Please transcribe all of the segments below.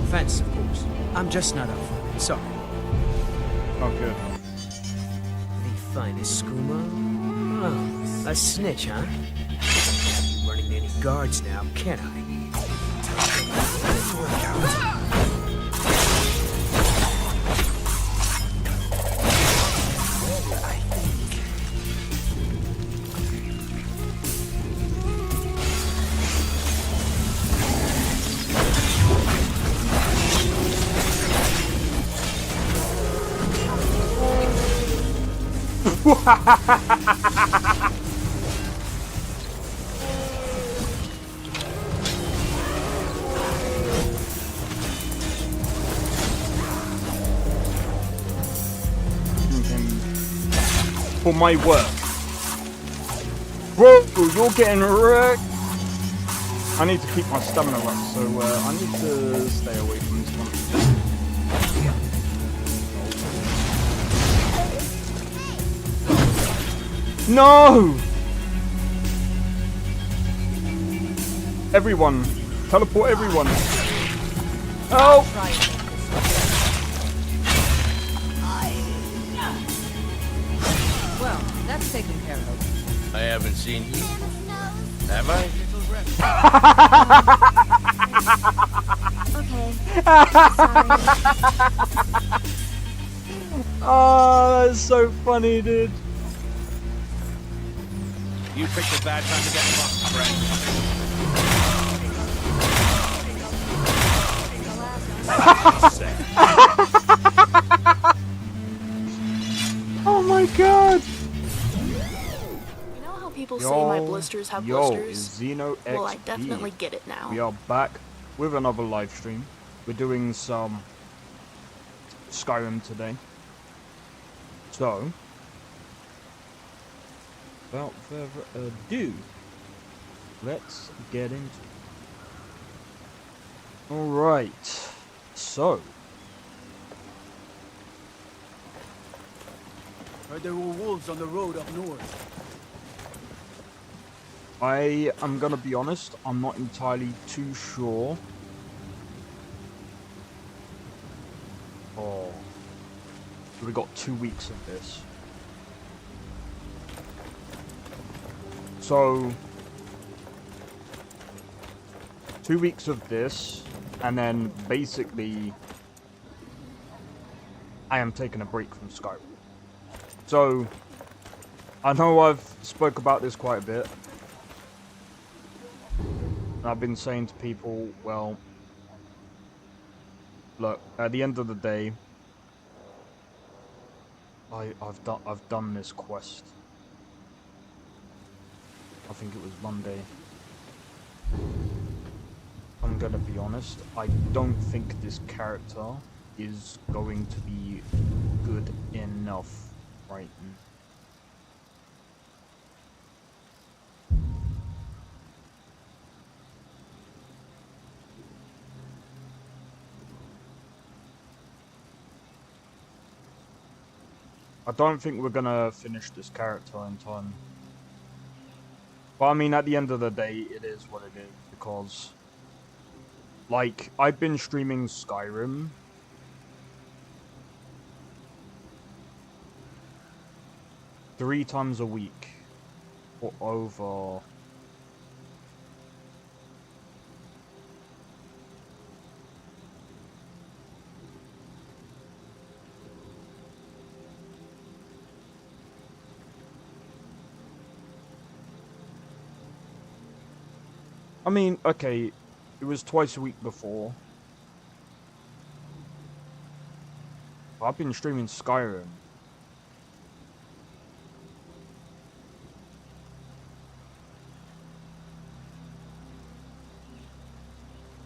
offense, of course. I'm just not up for it. Sorry. Oh, good. The finest skooma? Oh, a snitch, huh? Can't be running any guards now, can I? Work out. For my work. Bro, you're getting wrecked. I need to keep my stamina up, so I need to stay away from this one. No! Everyone. Teleport everyone. Help! Well, that's taken care of. I haven't seen you. Have I? Okay. Oh, that's so funny, dude. You picked a bad time to get fucked, friend. Oh my god! You know how people say my blisters have blisters? Xeno XP. Well, I definitely get it now. We are back with another live stream. We're doing some Skyrim today. So, without further ado, let's get into it. Alright, so. Heard there were wolves on the road up north. I am gonna be honest, I'm not entirely too sure. Oh. We got 2 weeks of this. So 2 weeks of this, and then basically I am taking a break from Skyrim. So I know I've spoke about this quite a bit. And I've been saying to people, well, look, at the end of the day, I've done this quest. I think it was Monday. I'm gonna be honest, I don't think this character is going to be good enough right now. I don't think we're gonna finish this character in time. But I mean, at the end of the day, it is what it is, because, like, I've been streaming Skyrim three times a week for over I mean, okay, it was twice a week before. I've been streaming Skyrim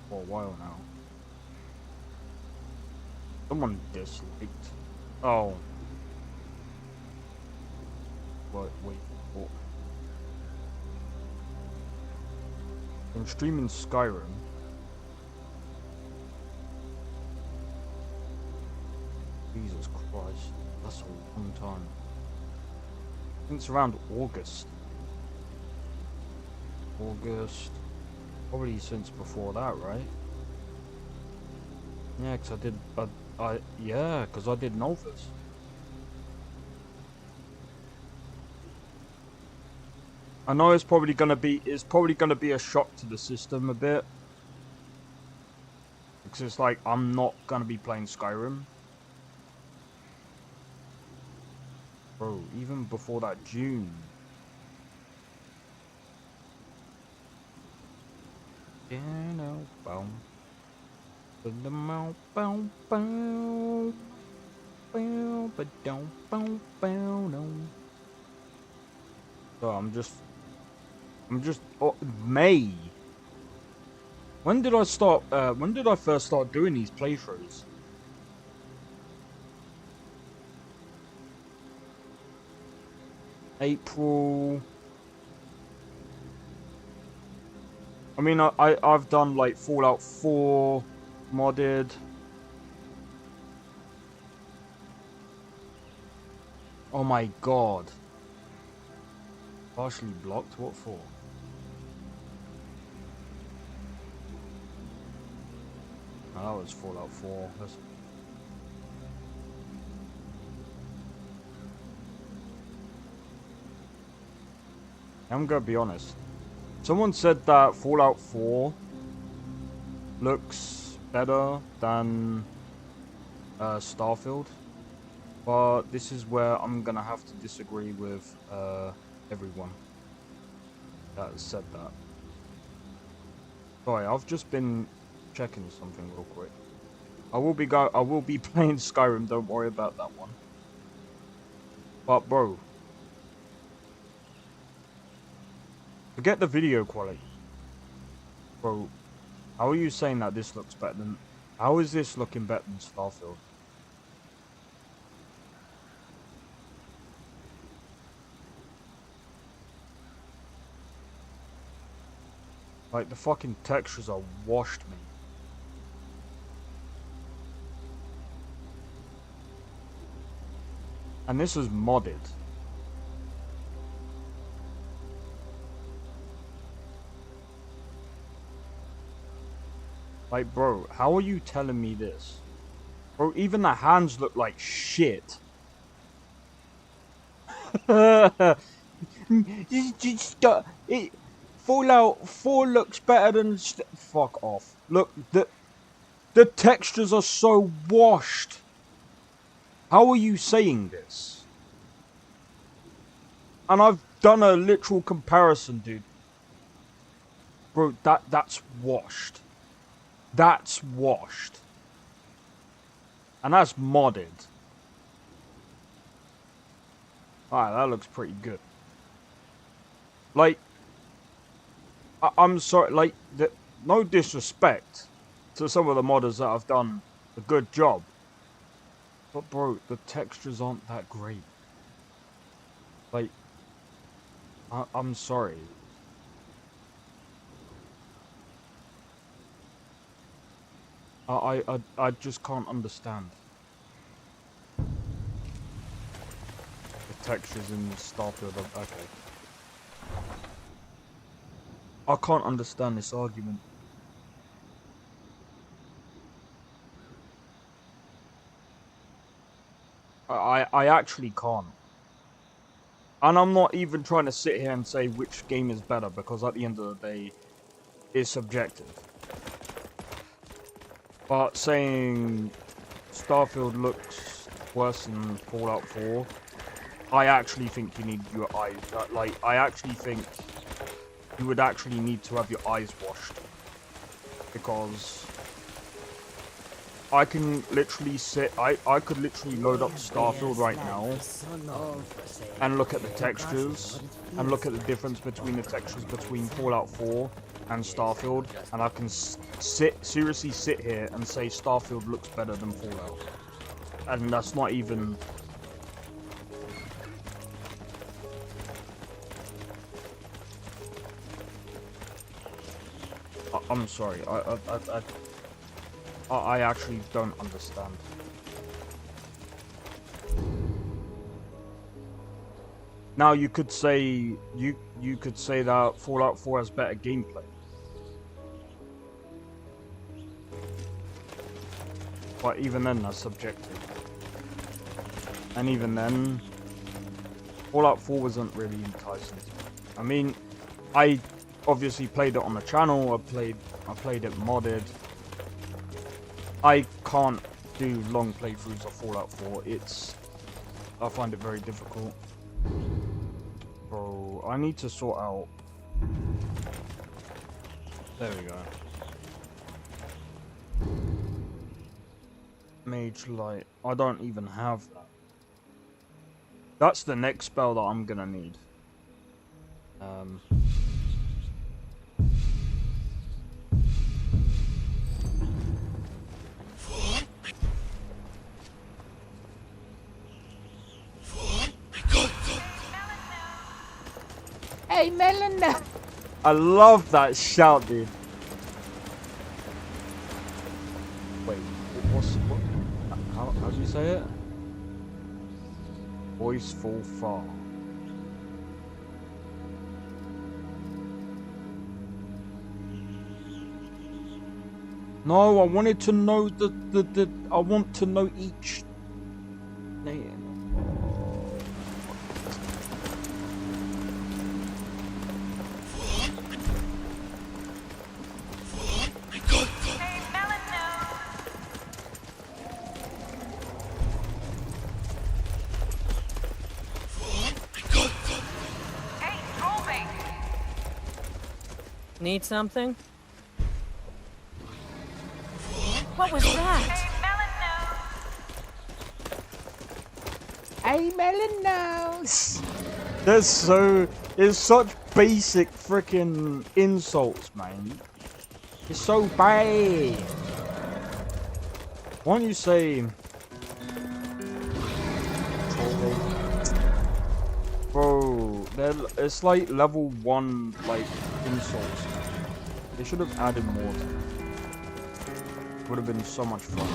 for a while now. Someone disliked. Oh. Wait. I'm streaming Skyrim. Jesus Christ, that's a long time. Since around August. Probably since before that, right? Yeah, because I did. Yeah, because I did Novus. I know it's probably gonna be a shock to the system a bit. Because it's like I'm not gonna be playing Skyrim. Bro, even before that June. Yeah, no, boom. So I'm just oh, May. When did I start? When did I first start doing these playthroughs? April. I mean, I've done like Fallout 4 modded. Oh my god. Partially blocked? What for? Oh, that was Fallout 4. I'm gonna be honest. Someone said that Fallout 4 looks better than Starfield, but this is where I'm gonna have to disagree with everyone that has said that. Sorry, I've just been checking something real quick. I will be playing Skyrim. Don't worry about that one. But bro, forget the video quality. Bro, how are you saying that this looks better than... How is this looking better than Starfield? Like, the fucking textures are washed me. And this is modded. Like, bro, how are you telling me this? Bro, even the hands look like shit. Fallout 4 looks better than... Fuck off. Look, the textures are so washed. How are you saying this? And I've done a literal comparison, dude. Bro, that's washed. That's washed. And that's modded. Alright, that looks pretty good. Like, I'm sorry, like, no disrespect to some of the modders that have done a good job. But bro, the textures aren't that great. Like, I'm sorry. I just can't understand. The textures in Starfield are okay. I can't understand this argument. I actually can't. And I'm not even trying to sit here and say which game is better, because at the end of the day, it's subjective. But saying Starfield looks worse than Fallout 4, I actually think you need your eyes... Like, I actually think you would actually need to have your eyes washed. Because I can literally I could literally load up Starfield right now and look at the textures and look at the difference between the textures between Fallout 4 and Starfield, and I can seriously sit here and say Starfield looks better than Fallout. And that's not even... I'm sorry, I actually don't understand. Now you could say you could say that Fallout 4 has better gameplay. But even then, that's subjective. And even then, Fallout 4 wasn't really enticing. I mean, I obviously played it on the channel. I played it modded. I can't do long playthroughs of Fallout 4. I find it very difficult. Bro, I need to sort out. There we go. Mage Light. I don't even have that. That's the next spell that I'm gonna need. Hey, Melinda! I love that shout, dude. Wait, what? How do you say it? Voiceful far. No, I wanted to know I want to know each name. Need something? What was that? Hey, Melon knows. It's such basic freaking insults, man. It's so bad. Why don't you say... Bro, it's like level 1, like, insults. They should have added more to it. Would have been so much fun.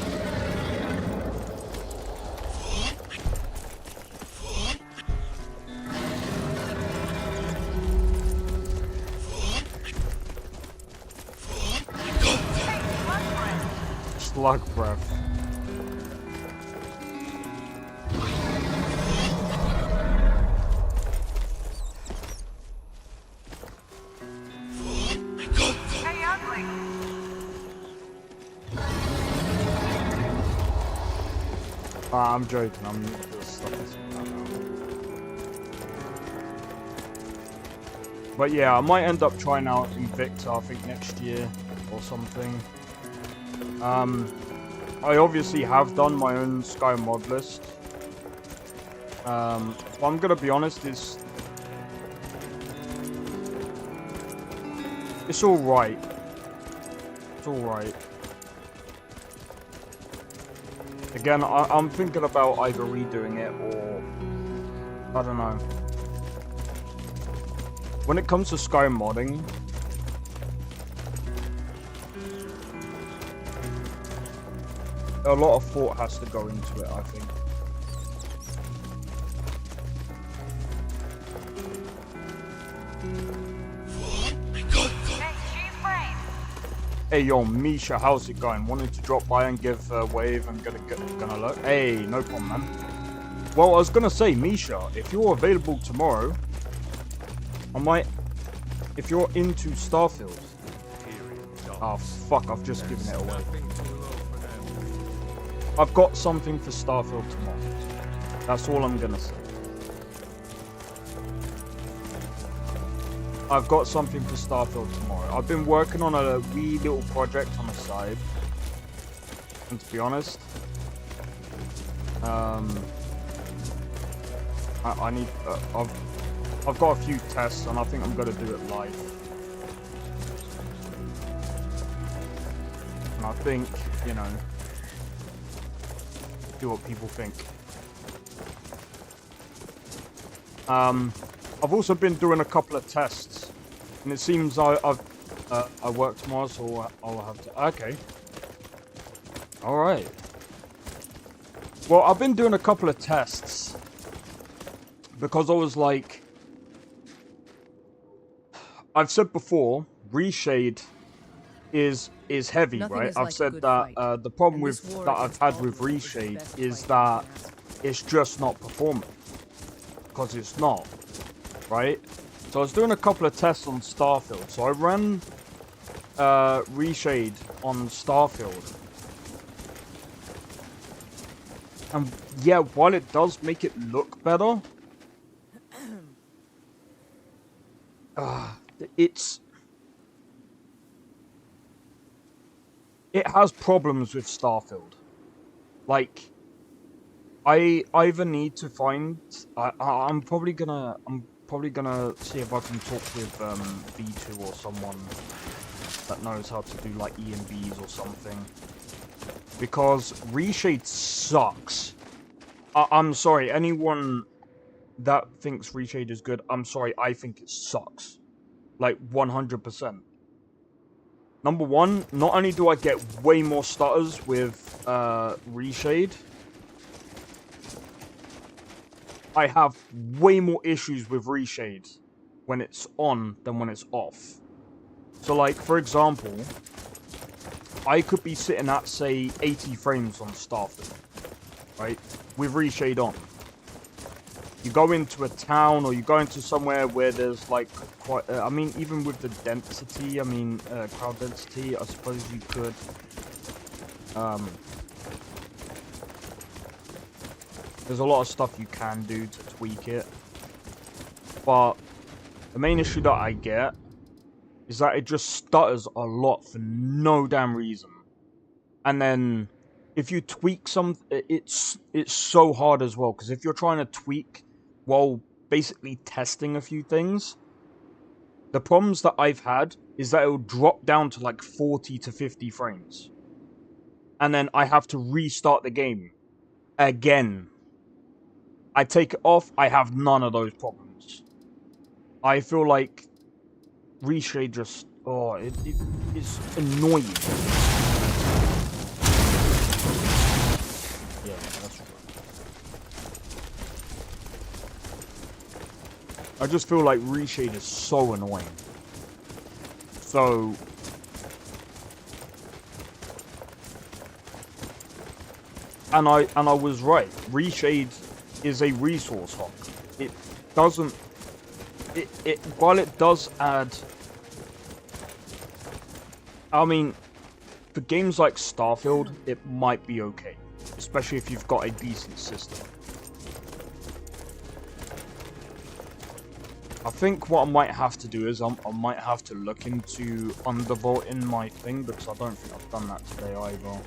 Slug breath. I'm joking, I'm just stuff this now. But yeah, I might end up trying out Invicta, I think next year or something. I obviously have done my own Skyrim mod list. But I'm gonna be honest, it's alright. It's alright. Again, I'm thinking about either redoing it or... I don't know. When it comes to Skyrim modding... a lot of thought has to go into it, I think. Hey yo, Misha, how's it going? Wanted to drop by and give a wave and gonna look. Hey, no problem, man. Well, I was gonna say, Misha, if you're available tomorrow, I might... if you're into Starfield... Oh, fuck, I've just given it away. I've got something for Starfield tomorrow. That's all I'm gonna say. I've got something for Starfield tomorrow. I've been working on a wee little project on the side. And to be honest, I need... I've got a few tests and I think I'm gonna do it live. And I think, you know, do what people think. I've also been doing a couple of tests, and it seems I work tomorrow, so I'll have to. Okay. All right. Well, I've been doing a couple of tests because I was like, I've said before, reshade is heavy, Nothing right? is I've like a said good that fight. the problem And with this war that I've against had with Baltimore is the Reshade best is fight that we can have. it's just not performing, because it's not, right? So I was doing a couple of tests on Starfield. So I ran Reshade on Starfield. And yeah, while it does make it look better, it's... it has problems with Starfield. Like, I either need to find... I'm probably gonna see if I can talk with V2 or someone that knows how to do like EMBs or something. Because Reshade sucks. I'm sorry, anyone that thinks Reshade is good, I'm sorry, I think it sucks. Like, 100%. Number one, not only do I get way more stutters with Reshade, I have way more issues with Reshade when it's on than when it's off. So, like, for example, I could be sitting at, say, 80 frames on Starfield, right? With Reshade on. You go into a town or you go into somewhere where there's, like, quite... I mean, even with the density, crowd density, I suppose you could... there's a lot of stuff you can do to tweak it. But the main issue that I get is that it just stutters a lot for no damn reason. And then if you tweak it's so hard as well, because if you're trying to tweak while basically testing a few things, the problems that I've had is that it will drop down to like 40 to 50 frames. And then I have to restart the game again. I take it off, I have none of those problems. I feel like Reshade just... oh, it is annoying. Yeah, that's right. I just feel like Reshade is so annoying. So... And I was right. Reshade is a resource hog. It doesn't... while it does add... I mean, for games like Starfield, it might be okay. Especially if you've got a decent system. I think what I might have to do is I might have to look into undervolting my thing, because I don't think I've done that today either.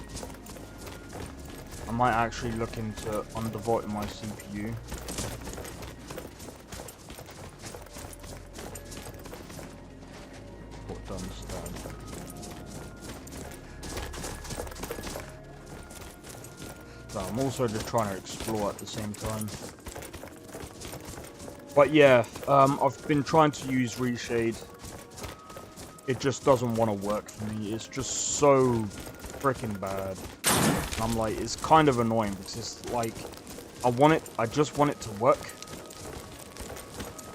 I might actually look into undervolting my CPU. What to understand. So I'm also just trying to explore at the same time. But yeah, I've been trying to use Reshade. It just doesn't want to work for me. It's just so freaking bad. And I'm like, it's kind of annoying because it's like, I just want it to work.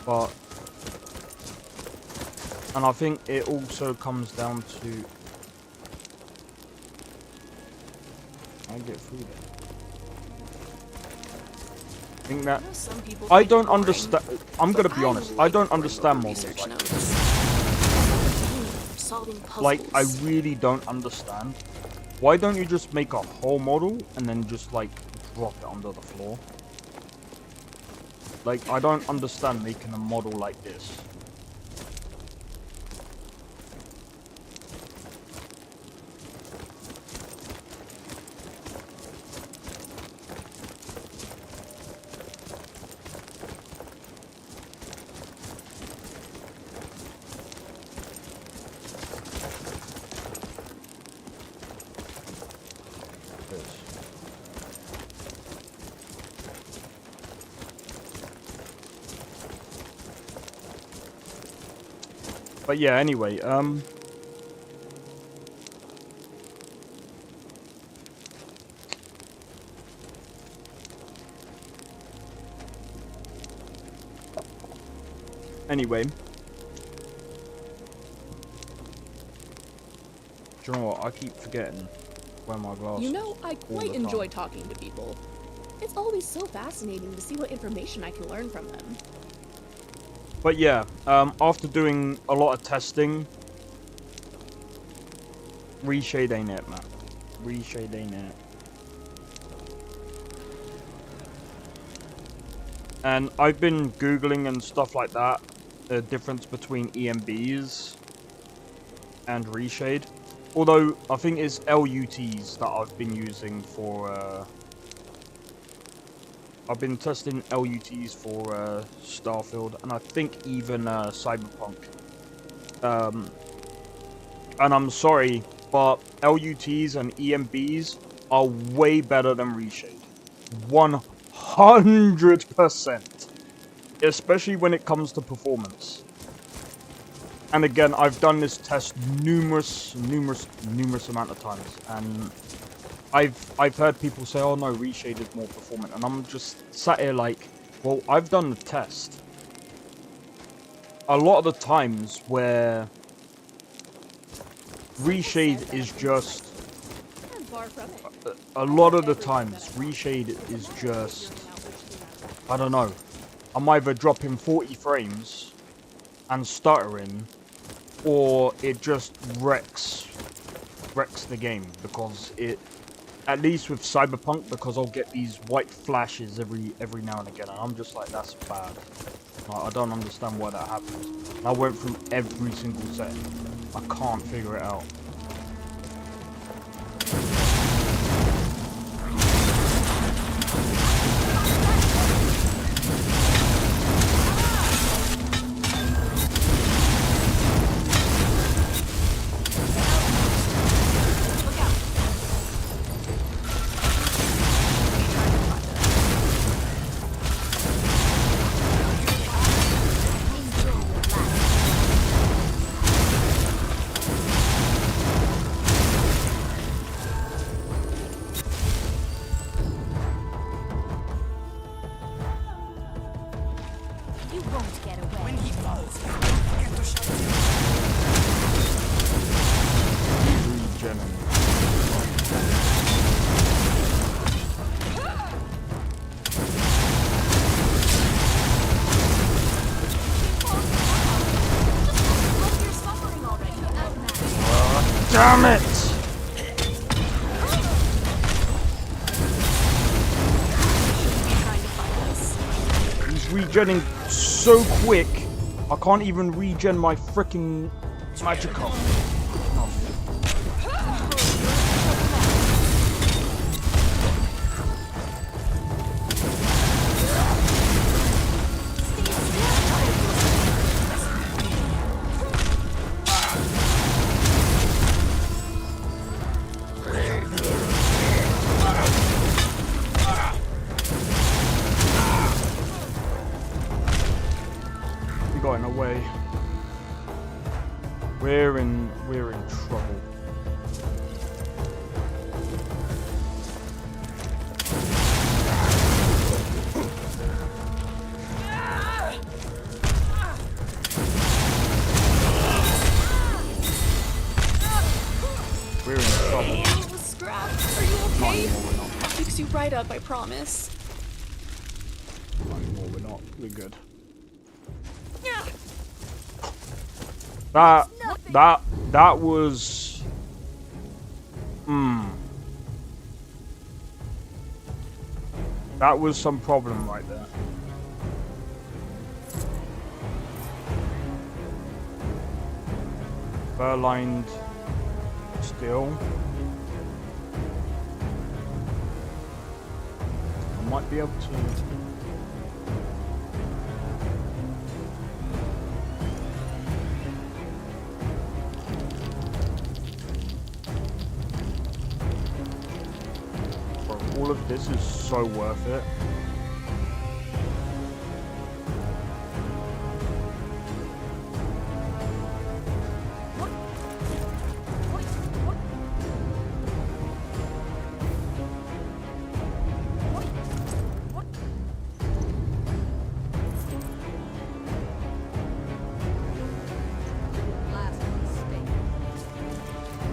But, and I think it also comes down to, I get through there. I think that, I don't understand, I'm gonna be honest, I don't understand models like this. Like, I really don't understand. Why don't you just make a whole model and then just, like, drop it under the floor? Like, I don't understand making a model like this. But yeah, anyway, anyway. Do you know what? I keep forgetting where my glasses. You know, I all quite the enjoy time. talking to people. It's always so fascinating to see what information I can learn from them. But yeah, after doing a lot of testing, reshade ain't it, man. Reshade ain't it. And I've been Googling and stuff like that, the difference between EMBs and reshade. Although, I think it's LUTs that I've been using for, I've been testing LUTs for Starfield, and I think even Cyberpunk. And I'm sorry, but LUTs and EMBs are way better than reshade. 100%. Especially when it comes to performance. And again, I've done this test numerous amount of times, and I've heard people say, "Oh no, reshade is more performant," and I'm just sat here like, well, I've done the test. A lot of the times where reshade is just, a lot of the times reshade is just, I don't know, I'm either dropping 40 frames and stuttering, or it just wrecks the game, because it, at least with Cyberpunk, because I'll get these white flashes every now and again, and I'm just like, that's bad. Like, I don't understand why that happens. And I went through every single setting. I can't figure it out. Damn it! He's regenning so quick, I can't even regen my freaking magicka. We're in trouble. We're in trouble. Scrap, are you okay? I'll fix you right up, I promise. Not anymore, we're not. We're good. That was... That was some problem right there. Fur-lined steel. I might be able to... All of this is so worth it.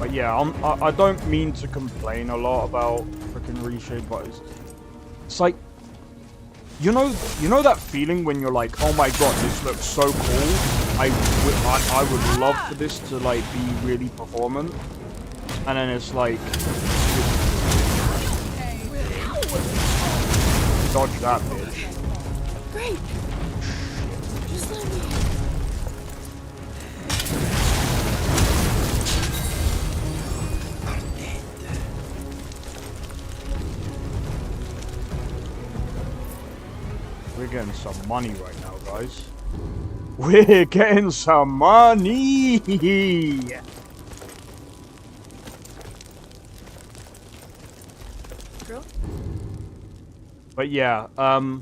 But yeah, I don't mean to complain a lot about freaking Reshade, but it's like, you know that feeling when you're like, oh my god, this looks so cool. I would love for this to like be really performant, and then it's like, dodge that bitch. Great. Just let me. We're getting some money right now, guys. We're getting some money! Girl? But yeah, Well,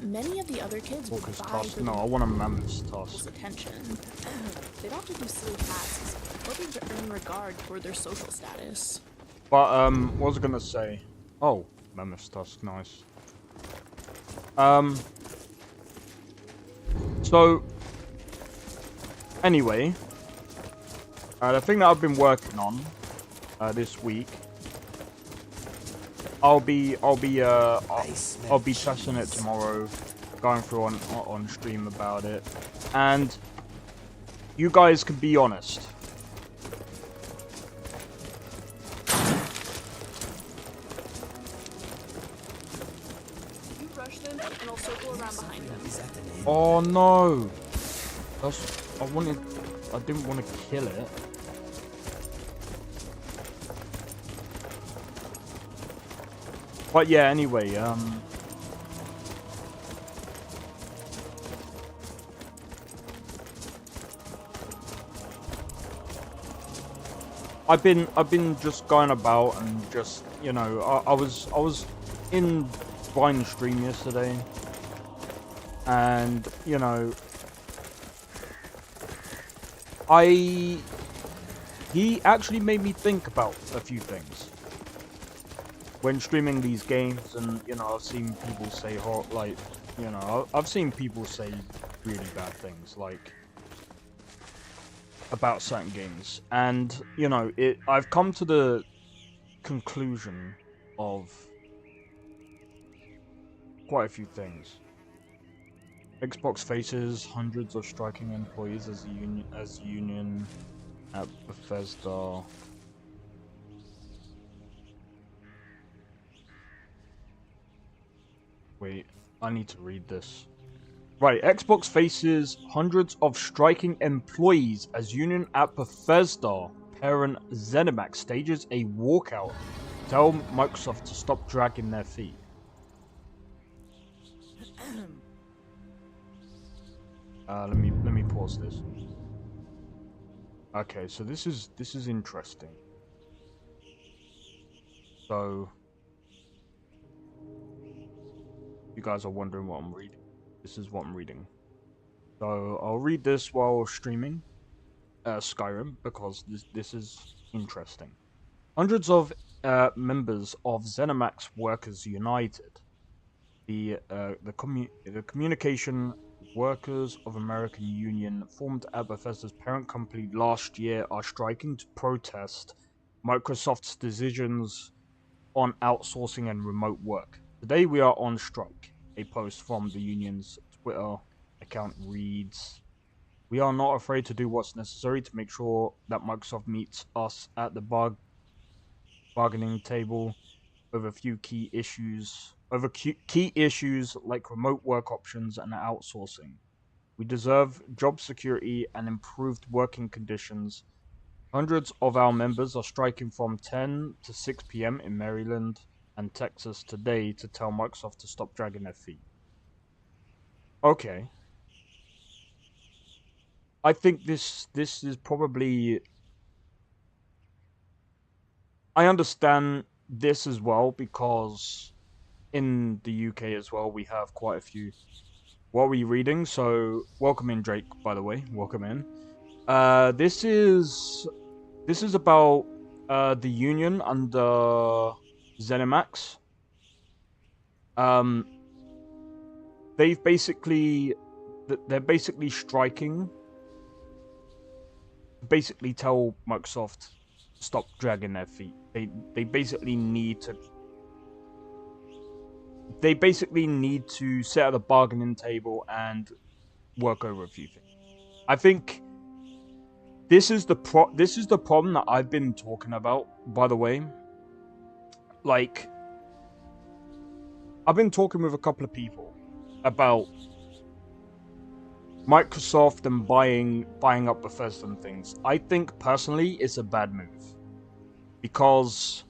many of the other kids would Walker's vie tusk. for No, I want a mammoth's people's tusk. attention. They'd often do silly tasks, hoping to earn regard for their social status. But, what was I gonna say? Oh, mammoth's tusk, nice. So, anyway, the thing that I've been working on, this week, I'll be testing it tomorrow, going through on stream about it, and you guys can be honest. You rush them, and I'll circle around behind them. Oh no! I didn't want to kill it. But yeah, anyway, I've been just going about and just, you know, I was in Brian's stream yesterday, and you know, he actually made me think about a few things when streaming these games, and you know, I've seen people say like, you know, I've seen people say really bad things like about certain games, and you know, I've come to the conclusion of quite a few things. Xbox faces hundreds of striking employees as union at Bethesda. Wait, I need to read this. Right, Xbox faces hundreds of striking employees as union at Bethesda parent ZeniMax stages a walkout. Tell Microsoft to stop dragging their feet. Let me pause this. Okay, so this is interesting. So you guys are wondering what I'm reading. This is what I'm reading. So I'll read this while streaming Skyrim because this is interesting. Hundreds of members of ZeniMax Workers United, the Communication Workers of American Union, formed at Bethesda's parent company last year, are striking to protest Microsoft's decisions on outsourcing and remote work. Today we are on strike. A post from the union's Twitter account reads, "We are not afraid to do what's necessary to make sure that Microsoft meets us at the bargaining table over key issues like remote work options and outsourcing. We deserve job security and improved working conditions. Hundreds of our members are striking from 10 to 6 p.m. in Maryland and Texas today to tell Microsoft to stop dragging their feet." Okay. I think this is probably... I understand this as well because in the UK as well we have quite a few... What are we reading? So, welcome in, Drake, by the way. Welcome in. This is about the union under ZeniMax. They're basically striking basically tell Microsoft stop dragging their feet. They basically need to. They basically need to sit at the bargaining table and work over a few things. I think this is the problem that I've been talking about, by the way. Like, I've been talking with a couple of people about Microsoft and buying up Bethesda and things. I think personally it's a bad move because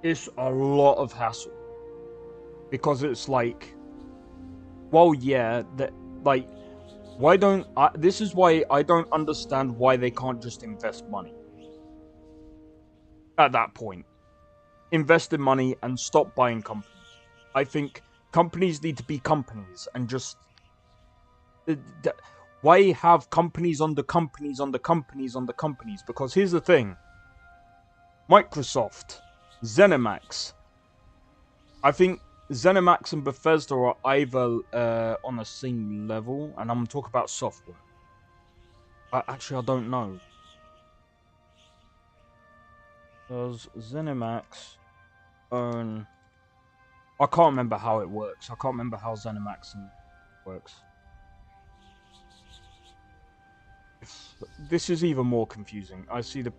it's a lot of hassle. Because it's like, well, yeah, that like, why don't I? This is why I don't understand why they can't just invest money. At that point, invest in money and stop buying companies. I think companies need to be companies and just. Why have companies under companies under companies under companies? Because here's the thing. Microsoft, ZeniMax. I think ZeniMax and Bethesda are either on the same level, and I'm talking about software. Actually, I don't know. Does ZeniMax own... I can't remember how it works. I can't remember how ZeniMax works. This is even more confusing. I see the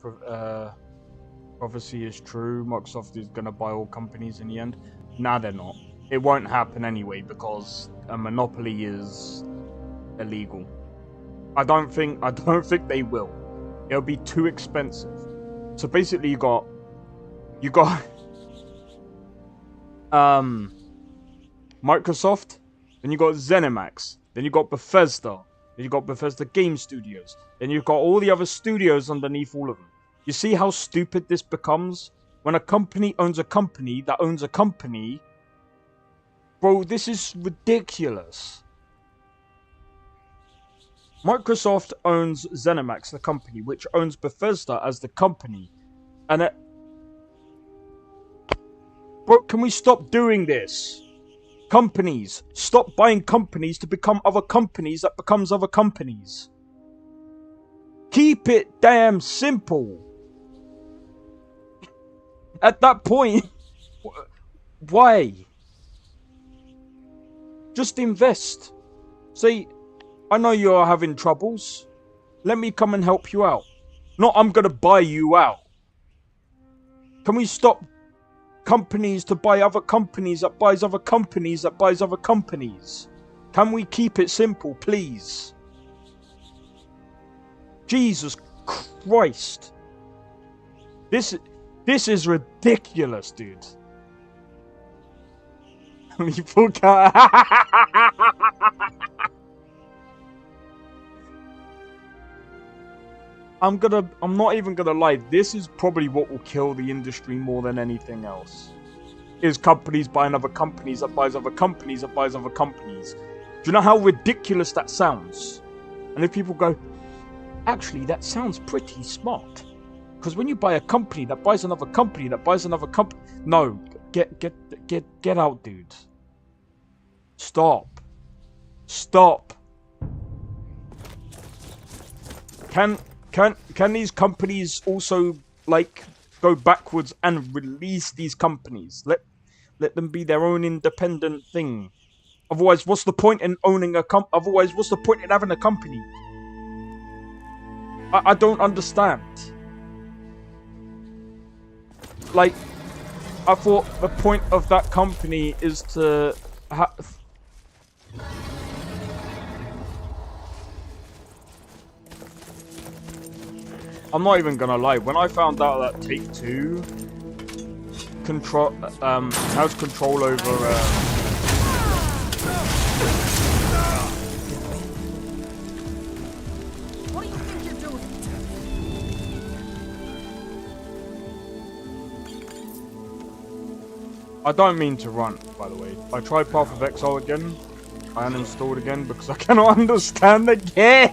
prophecy is true. Microsoft is going to buy all companies in the end. Nah, they're not. It won't happen anyway because a monopoly is illegal. I don't think they will. It'll be too expensive. So basically, you got Microsoft, then you got ZeniMax, then you got Bethesda, then you got Bethesda Game Studios, then you've got all the other studios underneath all of them. You see how stupid this becomes? When a company owns a company that owns a company, bro, this is ridiculous. Microsoft owns ZeniMax, the company, which owns Bethesda as the company. And it... Bro, can we stop doing this? Companies. Stop buying companies to become other companies that becomes other companies. Keep it damn simple. At that point, why? Just invest. Say, I know you're having troubles. Let me come and help you out. Not I'm gonna buy you out. Can we stop companies to buy other companies that buys other companies that buys other companies? Can we keep it simple, please? Jesus Christ. This is ridiculous, dude. Lethal cat. I'm not even gonna lie, this is probably what will kill the industry more than anything else. Is companies buying other companies that buys other companies that buys other companies. Do you know how ridiculous that sounds? And if people go, actually that sounds pretty smart. Because when you buy a company that buys another company that buys another company... No, get out, dude. Stop. Stop. Can these companies also, like, go backwards and release these companies? Let them be their own independent thing. Otherwise, what's the point in owning a Otherwise, what's the point in having a company? I don't understand. Like, I thought the point of that company is to I'm not even gonna lie. When I found out that Take-Two has control over What do you think you're doing? I don't mean to run, by the way. I tried Path of Exile again. I uninstalled again because I cannot understand the game.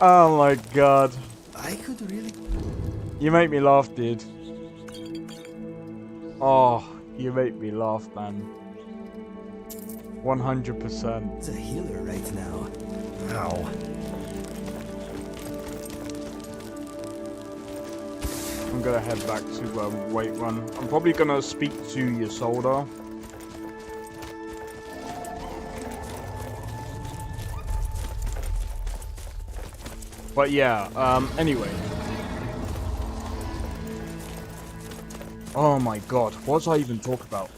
Oh my god. I could really... You make me laugh, dude. Oh, You make me laugh, man. 100%. It's a healer right now. Ow. I'm gonna head back to Weight Run. I'm probably gonna speak to Ysolda. But yeah, anyway. Oh my god, what was I even talking about?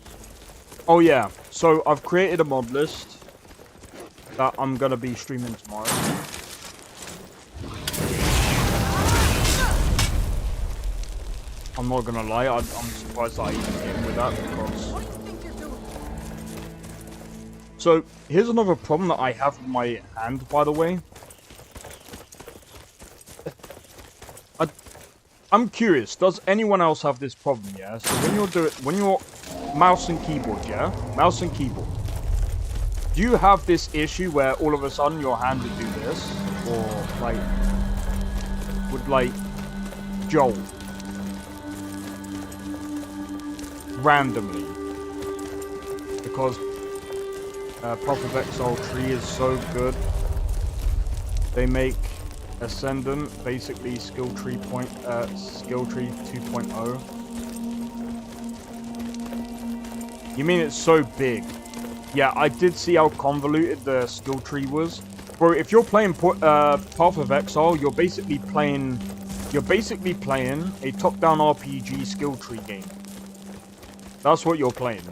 Oh yeah, so I've created a mod list that I'm gonna be streaming tomorrow. I'm not gonna lie, I'm surprised I even came with that because... What do you think you're doing? So, here's another problem that I have with my hand, by the way. I'm curious, does anyone else have this problem, yeah? So when you're mouse and keyboard, yeah? Mouse and keyboard. Do you have this issue where all of a sudden your hand would do this? Or, like, would, like, jolt? Randomly. Because Path of Exile tree is so good. They make Ascendant, basically skill tree 2.0. You mean it's so big? Yeah, I did see how convoluted the skill tree was. Bro, if you're playing Path of Exile, you're basically playing a top-down RPG skill tree game. That's what you're playing.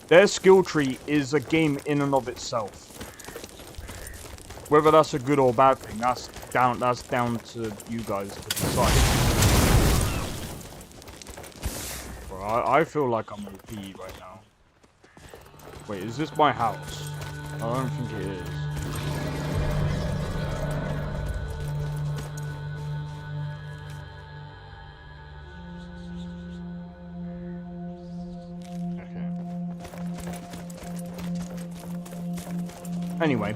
Their skill tree is a game in and of itself. Whether that's a good or bad thing, that's down to you guys to decide. Bro, I feel like I'm OP right now. Wait, is this my house? I don't think it is. Okay. Anyway.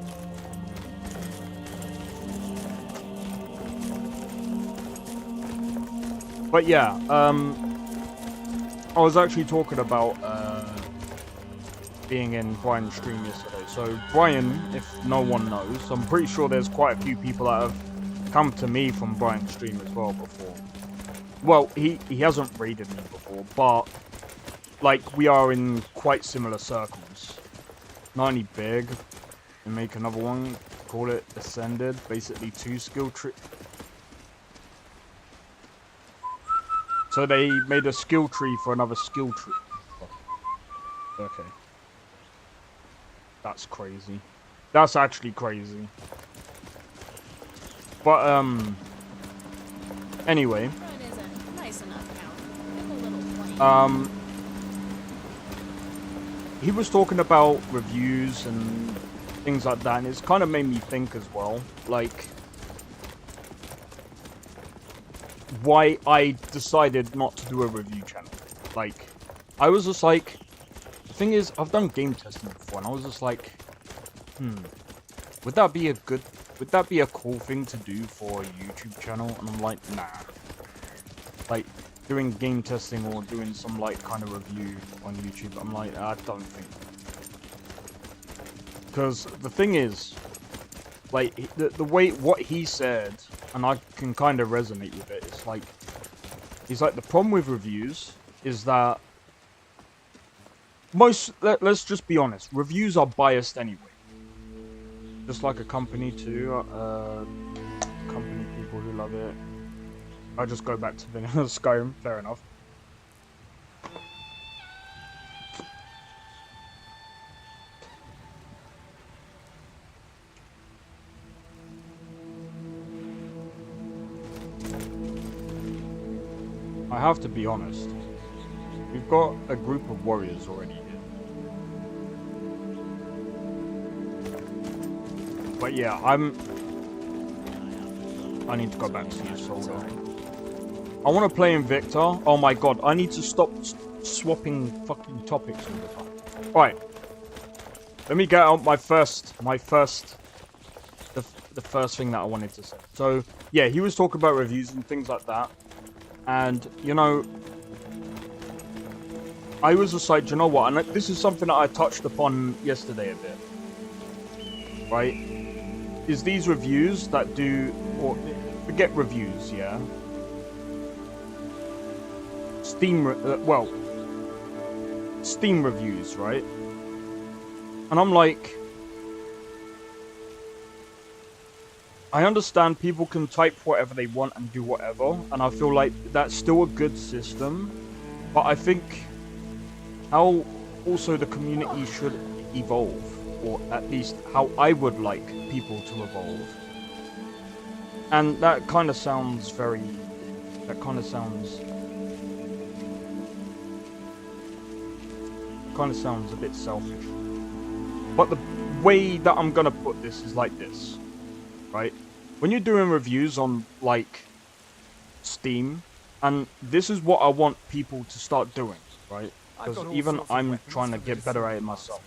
But yeah, I was actually talking about being in Brian's stream yesterday. So Brian, if no one knows, I'm pretty sure there's quite a few people that have come to me from Brian's stream as well before. Well, he hasn't raided me before, but like we are in quite similar circles. Not only big, and make another one, call it Ascended, basically 2 skill tree. So they made a skill tree for another skill tree. Okay. That's crazy. That's actually crazy. But, anyway. He was talking about reviews and things like that, and it's kind of made me think as well. Like, why I decided not to do a review channel. Like, I was just like, the thing is, I've done game testing before, and I was just like, would that be a cool thing to do for a YouTube channel? And I'm like, nah. Like, doing game testing or doing some, like, kind of review on YouTube, I'm like, I don't think. Because the thing is, like, the way, what he said, and I can kind of resonate with it. It's like, he's like, the problem with reviews is that let's just be honest, reviews are biased anyway. Just like a company too, company people who love it. I just go back to vanilla Skyrim, fair enough. I have to be honest. We've got a group of warriors already here. But yeah, I need to go back to your soldier. I want to play in Victor. Oh my god, I need to stop swapping fucking topics all the time. Right. Let me get out the first thing that I wanted to say. So, yeah, he was talking about reviews and things like that. And, you know, I was just like, you know what? And this is something that I touched upon yesterday a bit. Right? Is these reviews that do, or forget reviews, yeah? Steam reviews, right? And I'm like, I understand people can type whatever they want and do whatever, and I feel like that's still a good system, but I think how also the community should evolve, or at least how I would like people to evolve. And that kind of sounds very, that kind of sounds a bit selfish. But the way that I'm gonna put this is like this, right? When you're doing reviews on, like, Steam, and this is what I want people to start doing, right? Because even I'm trying to get better at it myself.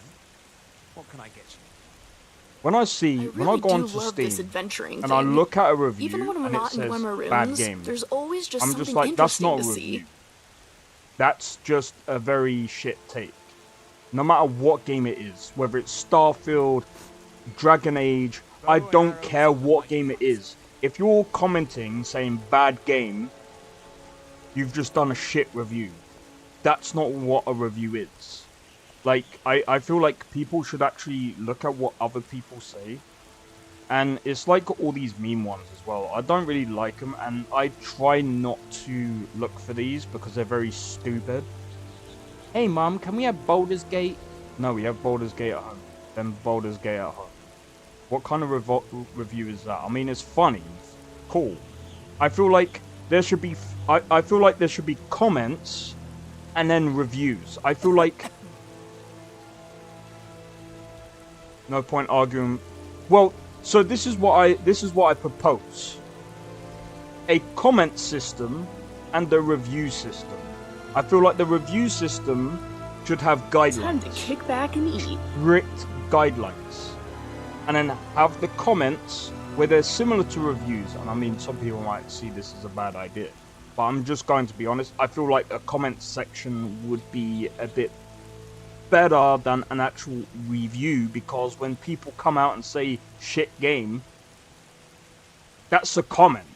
What can I get you? When I go onto Steam and I look at a review Even when I'm and it not in says Lemmer bad Runes, game, there's always just I'm something just like, that's interesting not a to review. see. That's just a very shit take. No matter what game it is, whether it's Starfield, Dragon Age, I don't care what game it is. If you're commenting saying bad game, you've just done a shit review. That's not what a review is. Like, I feel like people should actually look at what other people say. And it's like all these meme ones as well. I don't really like them, and I try not to look for these because they're very stupid. Hey mom, can we have Baldur's Gate? No, we have Baldur's Gate at home. Then Baldur's Gate at home. What kind of review is that? I mean, it's funny. It's cool. I feel like there should be... I feel like there should be comments and then reviews. I feel like... No point arguing... Well, so this is what I propose. A comment system and a review system. I feel like the review system should have guidelines. Time to kick back and eat. Strict guidelines. And then have the comments where they're similar to reviews. And I mean, some people might see this as a bad idea. But I'm just going to be honest. I feel like a comment section would be a bit better than an actual review. Because when people come out and say shit game, that's a comment.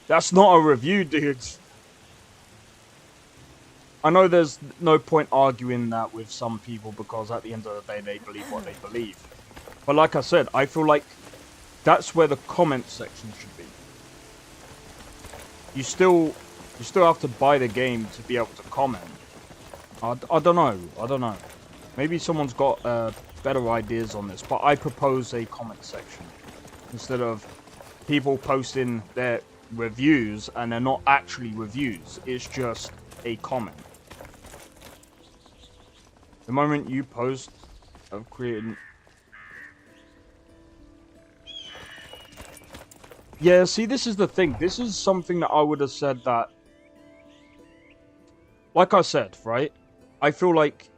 That's not a review, dudes. I know there's no point arguing that with some people because at the end of the day they believe what they believe. But like I said, I feel like that's where the comment section should be. You still have to buy the game to be able to comment. I don't know. Maybe someone's got better ideas on this, but I propose a comment section instead of people posting their reviews and they're not actually reviews. It's just a comment. The moment you post of creating... Yeah, see, this is the thing. This is something that I would have said that... Like I said, right? I feel like...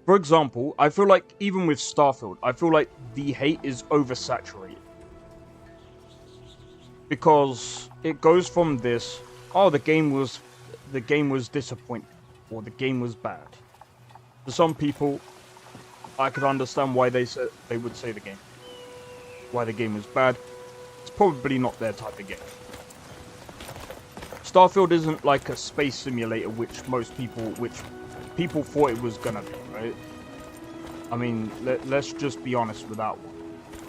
For example, I feel like even with Starfield, I feel like the hate is oversaturated. Because it goes from this, oh, the game was disappointing, or the game was bad. For some people, I could understand why they would say why the game was bad. It's probably not their type of game. Starfield isn't like a space simulator, which people thought it was gonna be, right? I mean, let's just be honest with that one.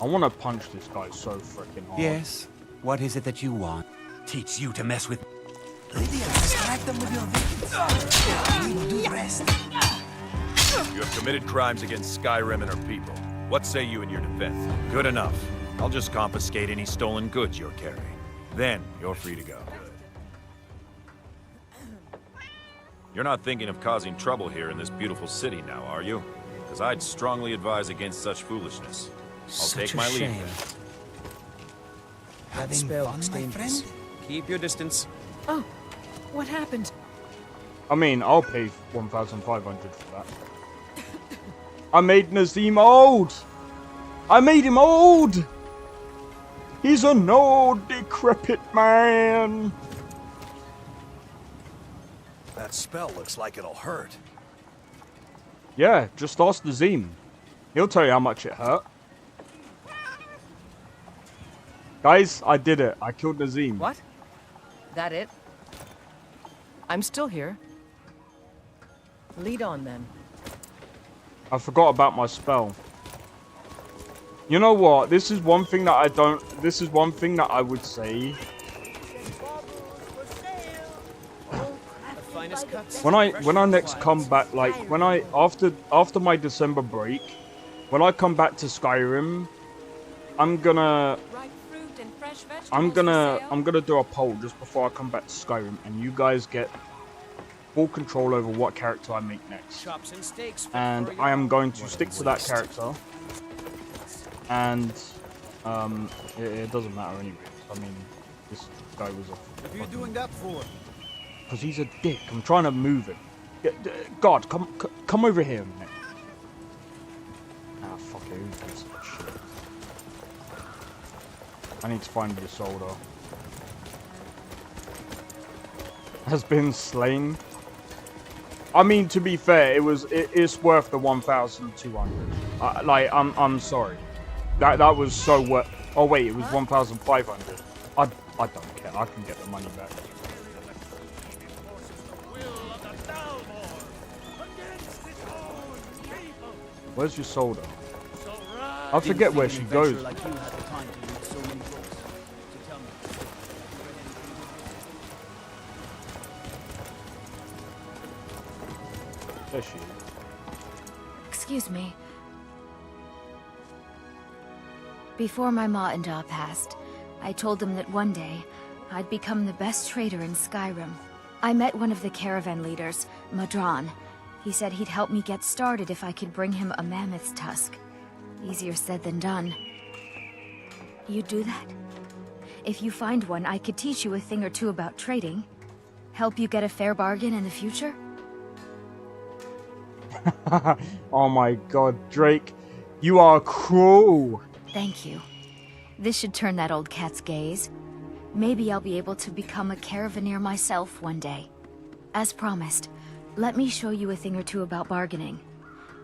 I want to punch this guy so freaking hard. Yes? What is it that you want? Teach you to mess with... Lydia, distract them with your victims. We will do the rest. You have committed crimes against Skyrim and her people. What say you in your defense? Good enough. I'll just confiscate any stolen goods you're carrying. Then, you're free to go. You're not thinking of causing trouble here in this beautiful city now, are you? Because I'd strongly advise against such foolishness. I'll take my leave. Having spell fun, my dangerous. friend? Keep your distance. Oh, what happened? I mean, I'll pay 1,500 for that. I made Nazim old! I made him old! He's an old, decrepit man! That spell looks like it'll hurt. Yeah, just ask Nazim. He'll tell you how much it hurt. Guys, I did it. I killed Nazim. What? That it? I'm still here. Lead on then. I forgot about my spell. You know what? This is one thing that I don't... This is one thing that I would say. When I next come back, like, when I... After my December break, when I come back to Skyrim, I'm gonna do a poll just before I come back to Skyrim, and you guys get full control over what character I make next. And I am going to stick to that character. And it doesn't matter anyway. I mean, this guy was a. What are you doing that for? Because he's a dick. I'm trying to move him. God, come over here a minute. Ah, fuck it. Who gives a shit? I need to find the soldier. Has been slain. I mean, to be fair, it's worth the 1,200. Like, I'm sorry. That was so worth. Oh wait, it was 1,500. I don't care. I can get the money back. Where's your soldier? I forget where she goes. Like you had the time to read so many books. So tell me. There she is. Excuse me. Before my ma and Da passed, I told them that one day, I'd become the best trader in Skyrim. I met one of the caravan leaders, Madron. He said he'd help me get started if I could bring him a mammoth's tusk. Easier said than done. You'd do that? If you find one, I could teach you a thing or two about trading. Help you get a fair bargain in the future? Oh my god, Drake. You are cruel. Thank you. This should turn that old cat's gaze. Maybe I'll be able to become a caravaneer myself one day. As promised, let me show you a thing or two about bargaining.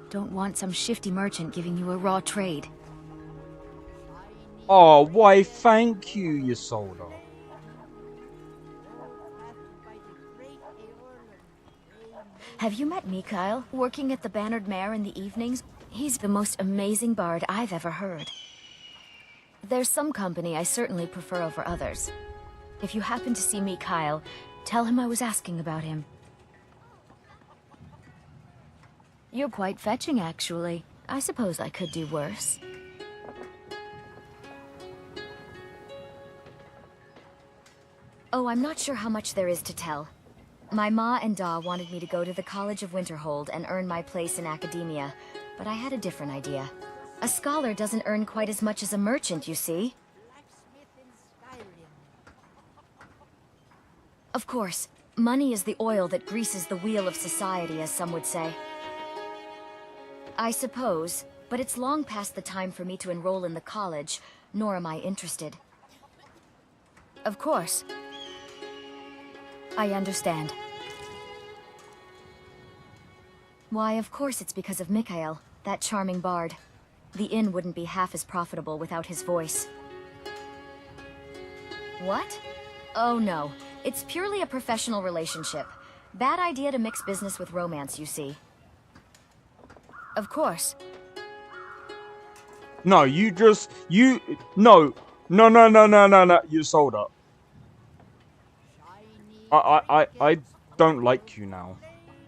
Don't want some shifty merchant giving you a raw trade. Oh, why thank you, you soldier. Have you met Mikhail, working at the Bannered Mare in the evenings? He's the most amazing bard I've ever heard. There's some company I certainly prefer over others. If you happen to see Mikhail, tell him I was asking about him. You're quite fetching, actually. I suppose I could do worse. Oh, I'm not sure how much there is to tell. My ma and Da wanted me to go to the College of Winterhold and earn my place in academia, but I had a different idea. A scholar doesn't earn quite as much as a merchant, you see. Of course, money is the oil that greases the wheel of society, as some would say. I suppose, but it's long past the time for me to enroll in the college, nor am I interested. Of course. I understand. Why, of course it's because of Mikhail, that charming bard. The inn wouldn't be half as profitable without his voice. What? Oh no, it's purely a professional relationship. Bad idea to mix business with romance, you see. Of course. No, you sold up. I don't like you now.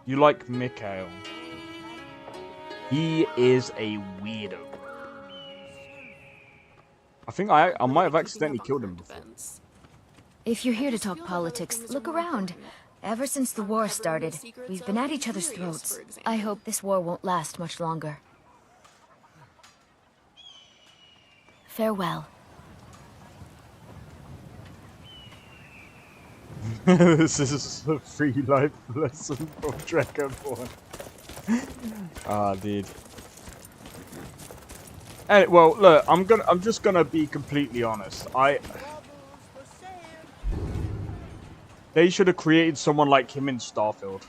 You like Mikhail. He is a weirdo. I think I might have accidentally killed him before. If you're here to talk politics, look around. Ever since the war started, we've been at each other's throats. I hope this war won't last much longer. Farewell. This is a free life lesson from Dragonborn. Ah, dude. Hey, well, look, I'm just gonna be completely honest. They should have created someone like him in Starfield.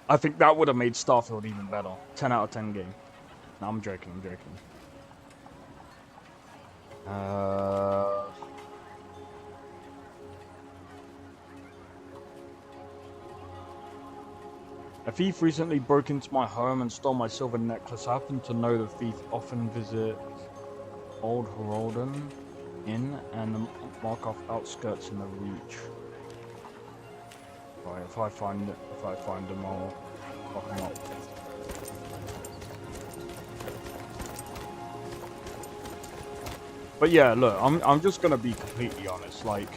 I think that would have made Starfield even better. 10 out of 10 game. No, I'm joking, I'm joking. A thief recently broke into my home and stole my silver necklace. I happen to know the thief often visits Old Heraldon Inn and the Markov outskirts in the Reach. Right, if I find them, I'll fuck them up. But yeah, look, I'm just gonna be completely honest. Like,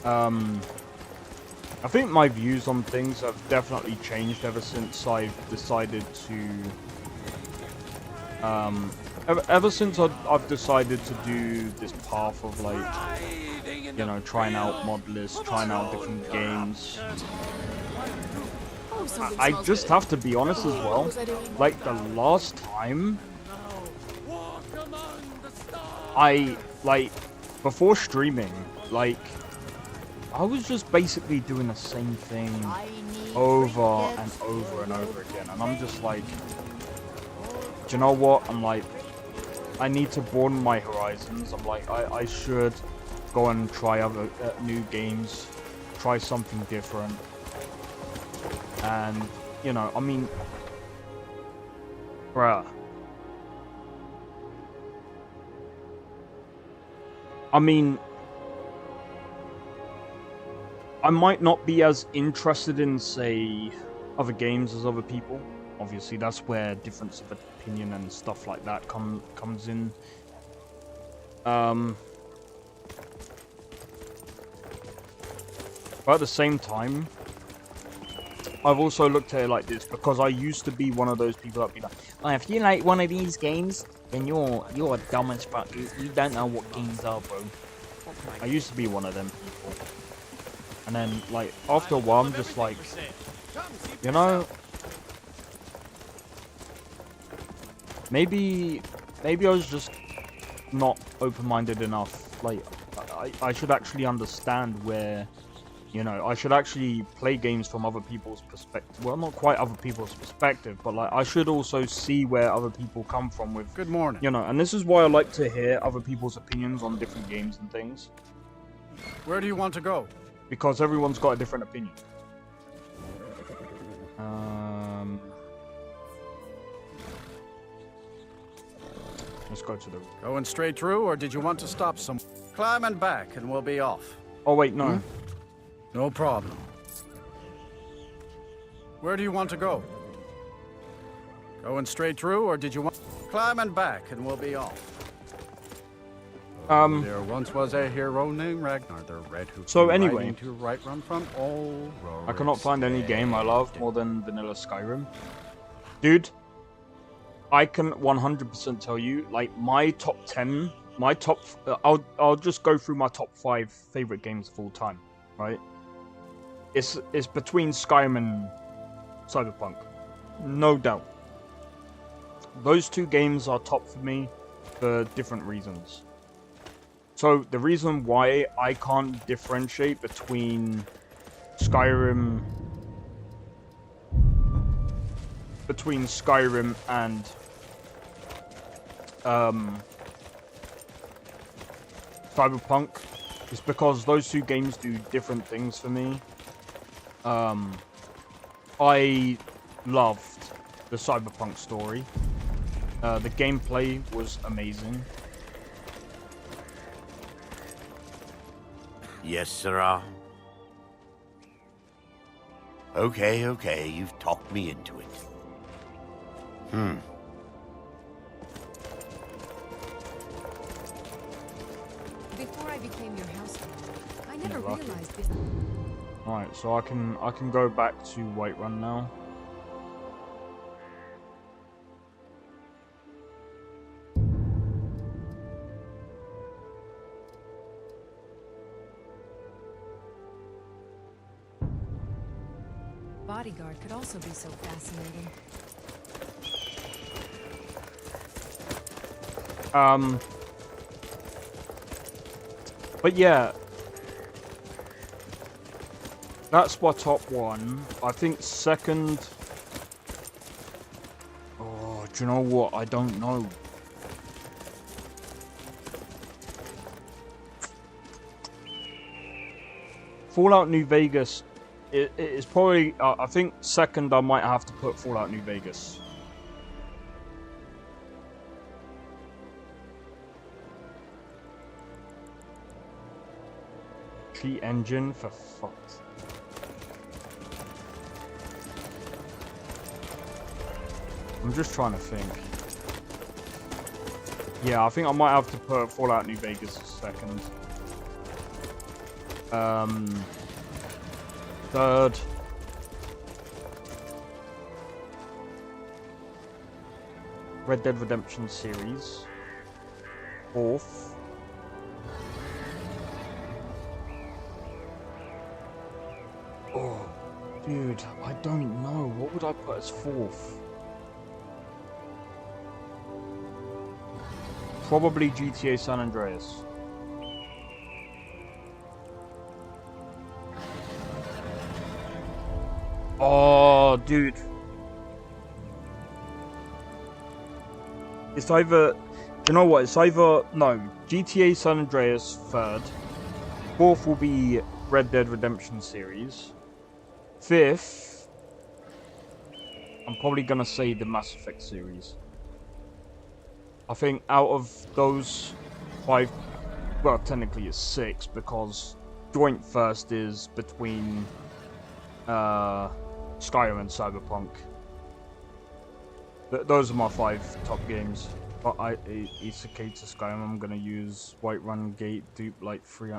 I think my views on things have definitely changed ever since I've decided to, ever since I've decided to do this path of, like, you know, trying out mod lists, trying out different games. I just have to be honest as well. Like, the last time before streaming, like, I was just basically doing the same thing over and over and over again, and I'm just like, do you know what? I'm like, I need to broaden my horizons. I'm like, I should go and try other new games, try something different, and you know, I mean, bruh. I mean, I might not be as interested in, say, other games as other people. Obviously, that's where difference of opinion and stuff like that comes in. But at the same time, I've also looked at it like this, because I used to be one of those people that'd be like, oh, if you like one of these games, then you're dumb as fuck. You don't know what games are, bro. I used to be one of them people. And then, like, after a while, I'm just like, you know, maybe I was just not open-minded enough. Like, I should actually understand where, you know, I should actually play games from other people's perspective. Well, not quite other people's perspective, but, like, I should also see where other people come from with, good morning. You know, and this is why I like to hear other people's opinions on different games and things. Where do you want to go? Because everyone's got a different opinion. Let's go to the... Going straight through, or did you want to stop some? Climbing back, and we'll be off. Oh, wait, no. No problem. Where do you want to go? Going straight through, or did you want... Climbing back, and we'll be off. There once was a hero named Ragnar the Red who so came anyway, riding to right run from old I cannot find any game I love more than vanilla Skyrim. Dude, I can 100% tell you, like, my top 10, my top, I'll just go through my top 5 favorite games of all time, right? It's between Skyrim and Cyberpunk, no doubt. Those two games are top for me for different reasons. So the reason why I can't differentiate between Skyrim and Cyberpunk is because those two games do different things for me. I loved the Cyberpunk story. The gameplay was amazing. Yes, sirrah. Okay, you've talked me into it. Before I became your household, I never realized this. Alright, so I can go back to Whiterun now. Bodyguard could also be so fascinating. But yeah, That's my top one. I think second... Oh, do you know what? I don't know. Fallout New Vegas it is probably... I think second I might have to put Fallout New Vegas. Cheat engine for fuck's. I'm just trying to think. Yeah, I think I might have to put Fallout New Vegas second. Third. Red Dead Redemption series. Fourth. Oh, dude, I don't know. What would I put as fourth? Probably GTA San Andreas. Oh, dude. It's either... You know what? It's either... No. GTA San Andreas third. Fourth will be Red Dead Redemption series. Fifth... I'm probably gonna say the Mass Effect series. I think out of those 5... Well, technically it's 6, because joint first is between... Skyrim and Cyberpunk. Those are my 5 top games. But Isekai to Skyrim, I'm gonna use Whiterun, Gate, Dupe, Light, 3.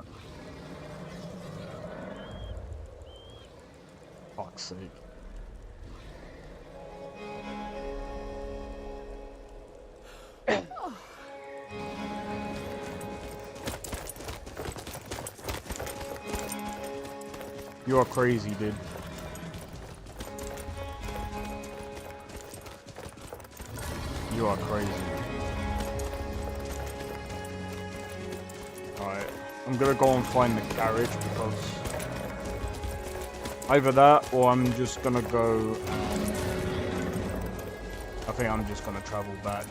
Fuck's sake. You are crazy, dude. You are crazy. Alright, I'm gonna go and find the garage because either that or I'm just gonna go. I think I'm just gonna travel back.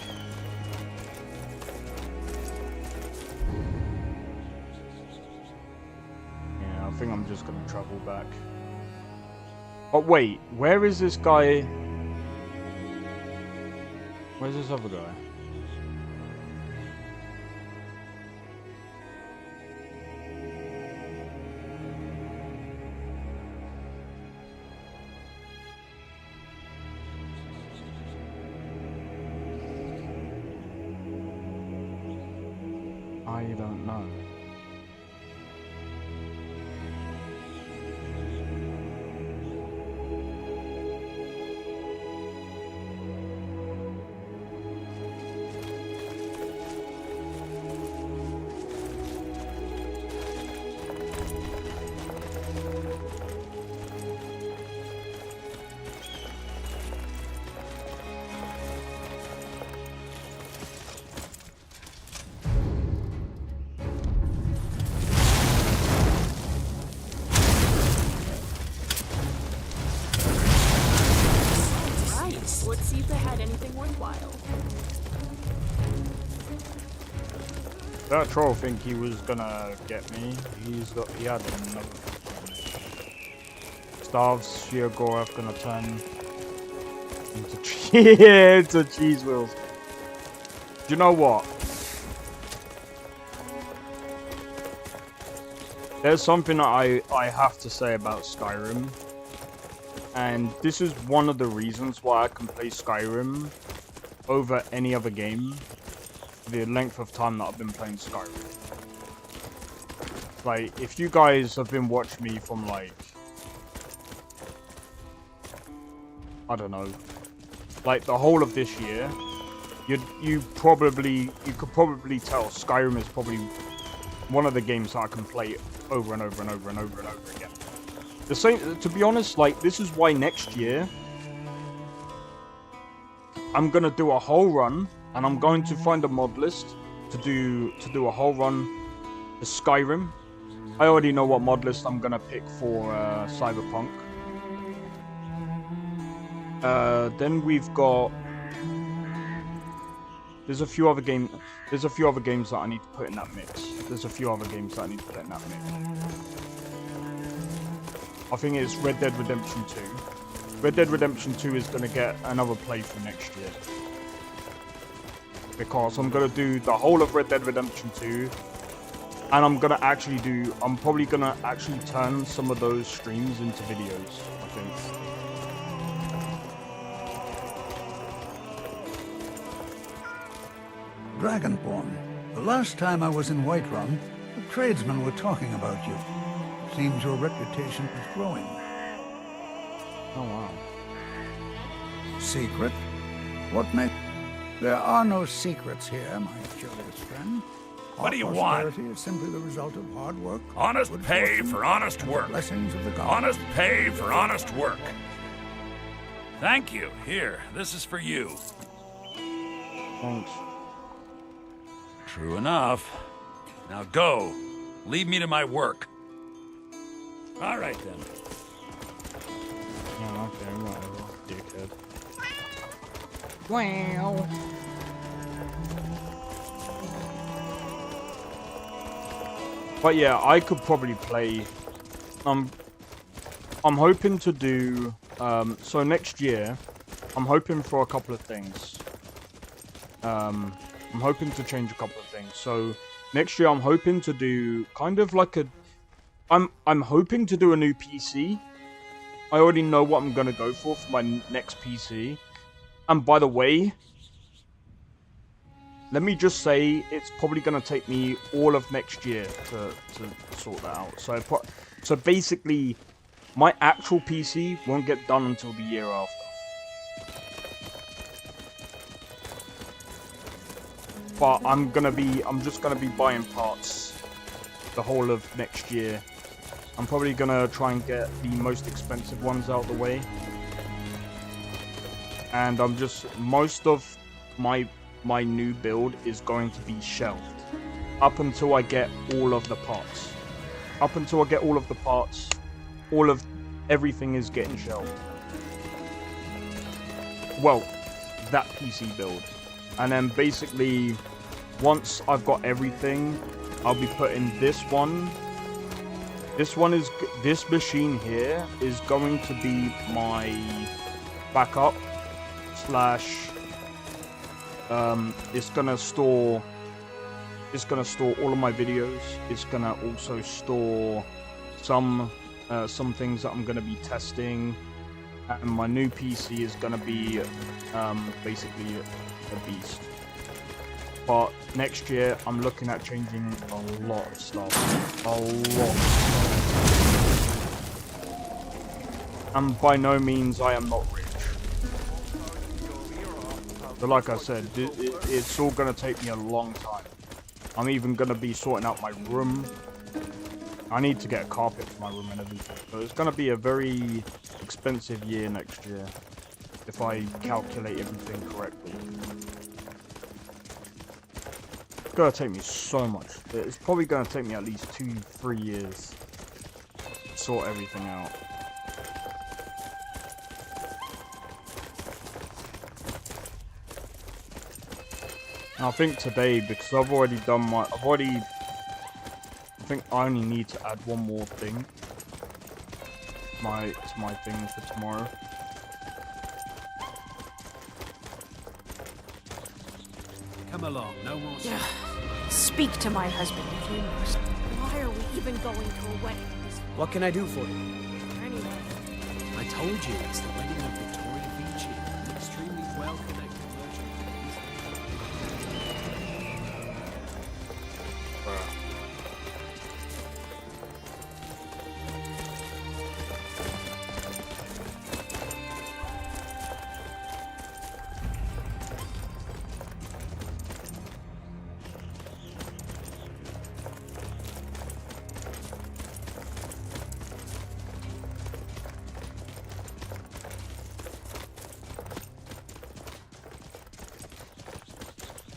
Yeah, I think I'm just gonna travel back. But wait, where is this guy? Where's this other guy? I don't know. Let's see if they had anything worthwhile. That troll think he was gonna get me. He had another. Starves, sheer Gorath gonna turn into cheese wheels. Do you know what? There's something that I have to say about Skyrim. And this is one of the reasons why I can play Skyrim over any other game. The length of time that I've been playing Skyrim. Like, if you guys have been watching me from like, I don't know, like the whole of this year, you could probably tell Skyrim is probably one of the games that I can play over and over and over and over and over again. The same, to be honest, like this is why next year I'm gonna do a whole run, and I'm going to find a mod list to do a whole run to Skyrim, I already know what mod list I'm gonna pick for Cyberpunk. Then we've got. There's a few other games that I need to put in that mix. I think it's Red Dead Redemption 2. Red Dead Redemption 2 is gonna get another playthrough next year. Because I'm gonna do the whole of Red Dead Redemption 2. And I'm probably gonna actually turn some of those streams into videos, I think. Dragonborn, the last time I was in Whiterun, the tradesmen were talking about you. Seems your reputation is growing. Oh wow. Secret? What may... There are no secrets here, my curious friend. What do you want? Prosperity is simply the result of hard work. Honest pay for honest work. Blessings of the gods. Honest pay for honest work. Thank you. Here, this is for you. Thanks. True enough. Now go. Leave me to my work. All right, then. Yeah, okay, whatever. Dickhead. Wow. But yeah, I could probably play. I'm hoping to do. So next year, I'm hoping for a couple of things. I'm hoping to change a couple of things. So next year, I'm hoping to do kind of like a. I'm hoping to do a new PC. I already know what I'm gonna go for my next PC. And by the way, let me just say it's probably going to take me all of next year to sort that out. So basically, my actual PC won't get done until the year after. But I'm just gonna be buying parts the whole of next year. I'm probably gonna try and get the most expensive ones out of the way. And most of my new build is going to be shelved up until I get all of the parts. Everything is getting shelved. Well, that PC build. And then basically, once I've got everything, I'll be putting this one. This machine here is going to be my backup. It's gonna store all of my videos. It's gonna also store some things that I'm gonna be testing, and my new PC is gonna be basically a beast. But next year I'm looking at changing a lot of stuff. And by no means I am not rich. But like I said, it's all going to take me a long time. I'm even going to be sorting out my room. I need to get a carpet for my room and everything. So it's going to be a very expensive year next year, if I calculate everything correctly. It's going to take me so much. It's probably going to take me at least 2-3 years to sort everything out. I think today, because I've already done I think I only need to add one more thing to my thing for tomorrow. Come along, no more. Yeah. Speak to my husband if you must. Why are we even going to a wedding? What can I do for you? Anyway. I told you, it's the wedding of Victoria Vici. An extremely well-connected merchant.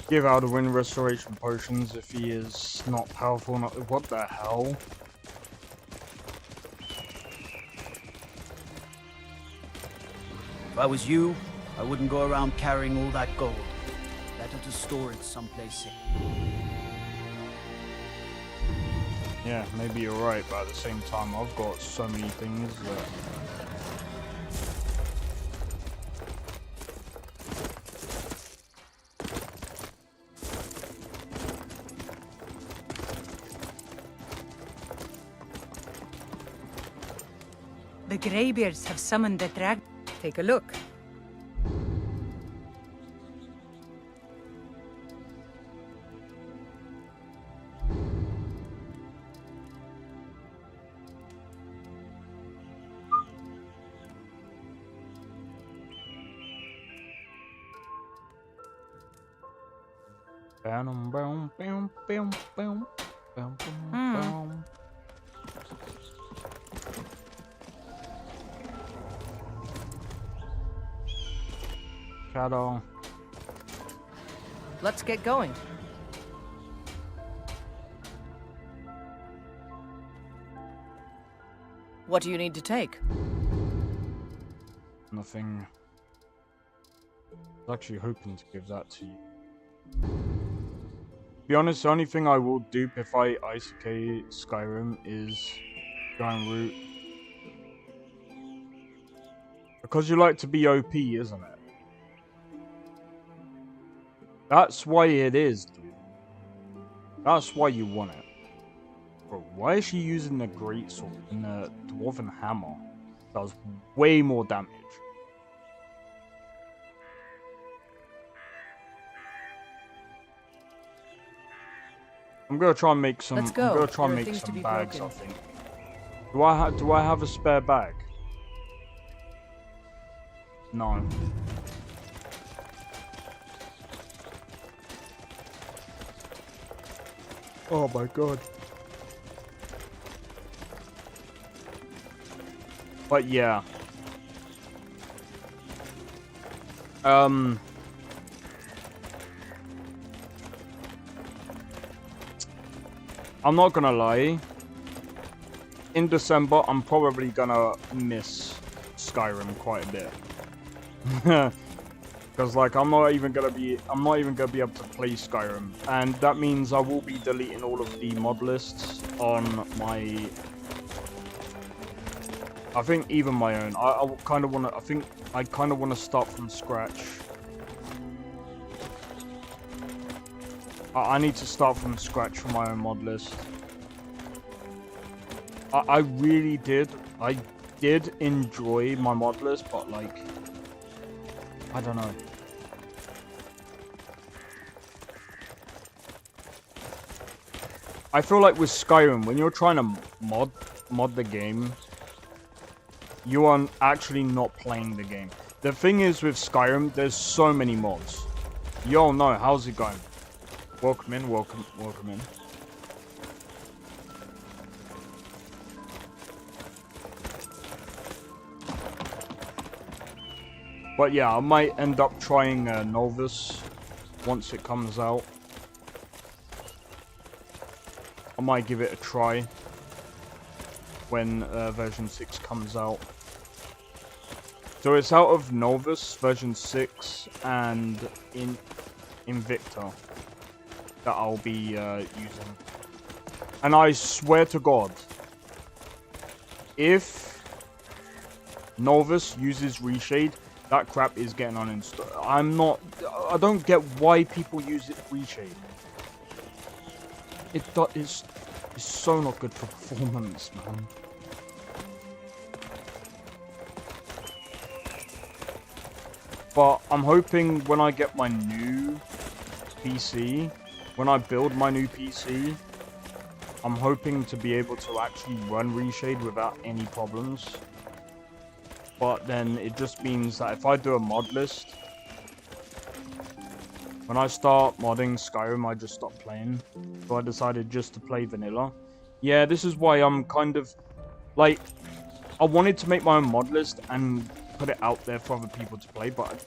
Give Alduin restoration potions if he is not powerful enough. What the hell? If I was you, I wouldn't go around carrying all that gold. Better to store it someplace safe. Yeah, maybe you're right, but at the same time, I've got so many things that... The Greybeards have summoned the dragon. Take a look. Shadow. Let's get going. What do you need to take? Nothing. I was actually hoping to give that to you. To be honest, the only thing I will dupe if I ICK Skyrim is going route. Because you like to be OP, isn't it? That's why it is, dude. That's why you want it. Bro, why is she using the greatsword and the dwarven hammer? Does way more damage. I'm gonna try and make some. Let's go. I'm gonna try and There are make things to some be bags. broken. I think. Do I have a spare bag? No. Oh my god. But yeah. I'm not gonna lie. In December, I'm probably gonna miss Skyrim quite a bit. Because like I'm not even gonna be able to play Skyrim, and that means I will be deleting all of the mod lists on my. I think even my own. I kind of want to. I think I kind of want to start from scratch. I need to start from scratch for my own mod list. I really did. I did enjoy my mod list, but like, I don't know. I feel like with Skyrim, when you're trying to mod the game, you are actually not playing the game. The thing is with Skyrim, there's so many mods. You all know, how's it going? Welcome in, welcome in. But yeah, I might end up trying Novus once it comes out. I might give it a try when version 6 comes out. So it's out of Novus, version 6, and Invicta that I'll be using. And I swear to God, if Novus uses Reshade, that crap is getting uninstalled. I don't get why people use it Reshade. It's so not good for performance, man. But I'm hoping when I get my new PC, when I build my new PC, I'm hoping to be able to actually run Reshade without any problems. But then it just means that if I do a mod list, when I start modding Skyrim, I just stop playing. So I decided just to play vanilla. Yeah, this is why I'm kind of, like, I wanted to make my own mod list and put it out there for other people to play, but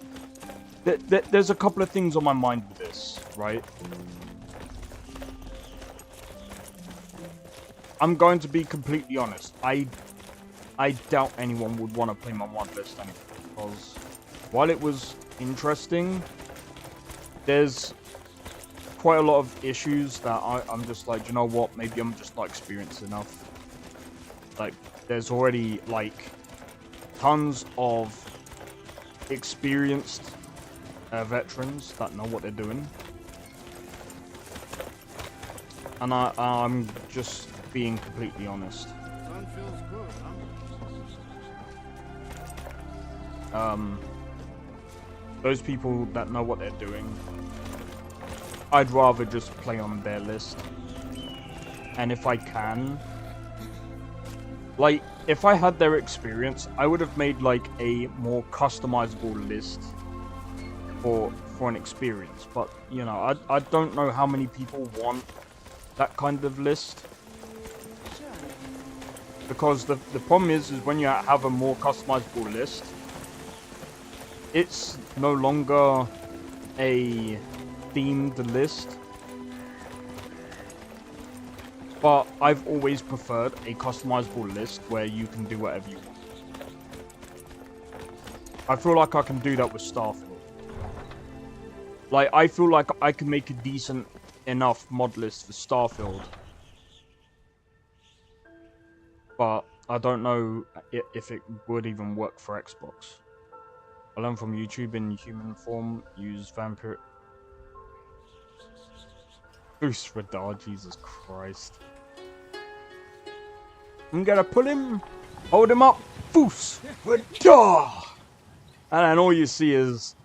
there's a couple of things on my mind with this, right? I'm going to be completely honest. I doubt anyone would want to play my mod list anyway, because while it was interesting, there's quite a lot of issues that I'm just like, you know what, maybe I'm just not experienced enough. Like, there's already, like, tons of experienced veterans that know what they're doing. And I'm just being completely honest. Sun feels good, huh? Those people that know what they're doing, I'd rather just play on their list. And if I can, like, if I had their experience, I would have made, like, a more customizable list for an experience. But, you know, I don't know how many people want that kind of list. Because the problem is when you have a more customizable list, it's no longer a themed list. But I've always preferred a customizable list where you can do whatever you want. I feel like I can do that with Starfield. Like, I feel like I can make a decent enough mod list for Starfield. But I don't know if it would even work for Xbox. I learned from YouTube in human form, use vampire... Boost Radar, Jesus Christ. I'm gonna pull him, hold him up, Boost Radar! And then all you see is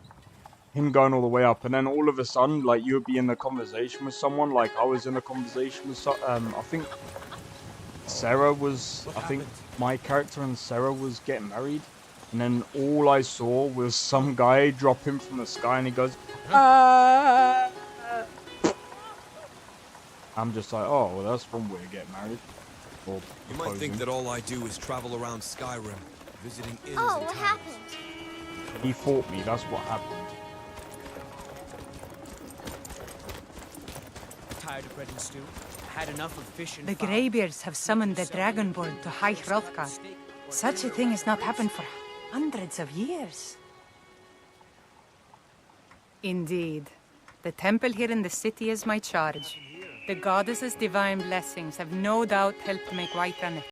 him going all the way up, and then all of a sudden, like, you'll be in a conversation with someone, like I was in a conversation with I think Sarah was, my character and Sarah was getting married, and then all I saw was some guy drop him from the sky, and he goes, ah! I'm just like, oh, well, that's one way to get married. Or You might think that all I do is travel around Skyrim, visiting inns Oh, and what towns. happened? He fought me, that's what happened. Tired of bread and stew? Had enough of fish and The fowl? Greybeards have summoned the Dragonborn to High Hrothgar. Such a thing has not happened for hundreds of years. Indeed. The temple here in the city is my charge. The goddess's divine blessings have no doubt helped make Whiterun a